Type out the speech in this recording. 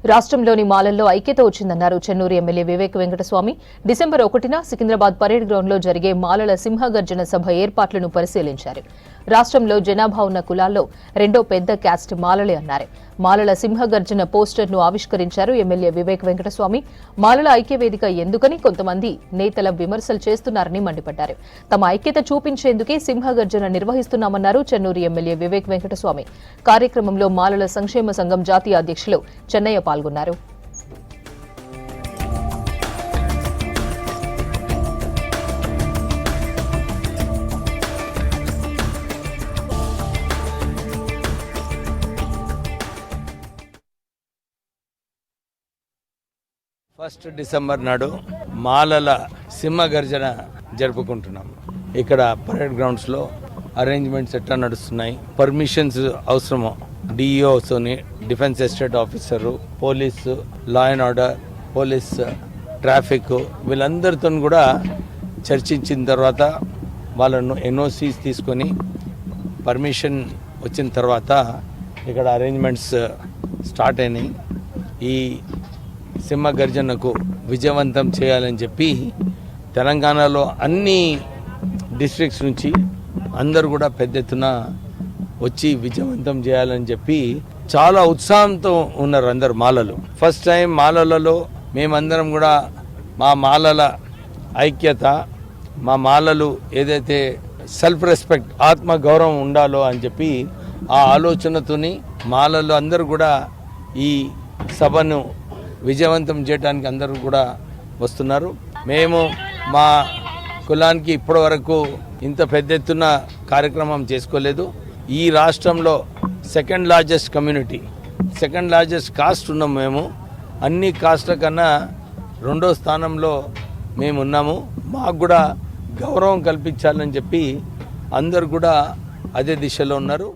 రాష్ట్రంలోని మాలల్లో ఐక్యత వచ్చిందన్నారు చెన్నూరు ఎమ్మెల్యే వివేక్ వెంకటస్వామి. డిసెంబర్ 1న సికింద్రాబాద్ పరేడ్ గ్రౌండ్లో జరిగే మాలల సింహగర్జన సభ ఏర్పాట్లను పరిశీలించారు. రాష్ట్రంలో జనాభా ఉన్న కులాల్లో రెండో పెద్ద క్యాస్ట్ మాలలే అన్నారు. మాలల సింహగర్జన పోస్టర్ను ఆవిష్కరించారు ఎమ్మెల్యే వివేక్ వెంకటస్వామి. మాలల ఐక్యవేదిక ఎందుకని కొంతమంది నేతల విమర్శలు చేస్తున్నారని మండిపడ్డారు. తమ ఐక్యత చూపించేందుకే సింహగర్జన నిర్వహిస్తున్నామన్నారు చెన్నూరు ఎమ్మెల్యే వివేక్ వెంకటస్వామి. కార్యక్రమంలో మాలల సంక్షేమ సంఘం జాతీయ అధ్యక్షులు చెన్నయ్య పాల్గొన్నారు. ఫస్ట్ డిసెంబర్ నాడు మాలల సింహగర్జన జరుపుకుంటున్నాం. ఇక్కడ పరేడ్ గ్రౌండ్స్లో అరేంజ్మెంట్స్ ఎట్లా నడుస్తున్నాయి, పర్మిషన్స్ అవసరమో డిఈఓతోని, defence estate officer, police, law and order, police, traffic వీళ్ళందరితో కూడా చర్చించిన తర్వాత వాళ్ళను ఎన్ఓసీస్ తీసుకొని పర్మిషన్ వచ్చిన తర్వాత ఇక్కడ అరేంజ్మెంట్స్ స్టార్ట్ అయినాయి. ఈ సింహగర్జనకు విజయవంతం చేయాలని చెప్పి తెలంగాణలో అన్ని డిస్ట్రిక్ట్స్ నుంచి అందరూ కూడా పెద్ద ఎత్తున వచ్చి విజయవంతం చేయాలని చెప్పి చాలా ఉత్సాహంతో ఉన్నారు అందరు మాలలు. ఫస్ట్ టైం మాలలలో మేమందరం కూడా మా మాలల ఐక్యత, మా మాలలు ఏదైతే సెల్ఫ్ రెస్పెక్ట్, ఆత్మ గౌరవం ఉండాలో అని చెప్పి ఆ ఆలోచనతోని మాలలు అందరూ కూడా ఈ సభను విజయవంతం చేయడానికి అందరూ కూడా వస్తున్నారు. మేము మా కులానికి ఇప్పటి వరకు ఇంత పెద్ద ఎత్తున కార్యక్రమం చేసుకోలేదు. ఈ రాష్ట్రంలో second largest community, second largest cost ఉన్నాం. మేము అన్ని కాస్ట్ల కన్నా రెండో స్థానంలో మేము ఉన్నాము. మాకు కూడా గౌరవం కల్పించాలని చెప్పి అందరు కూడా అదే దిశలో ఉన్నారు.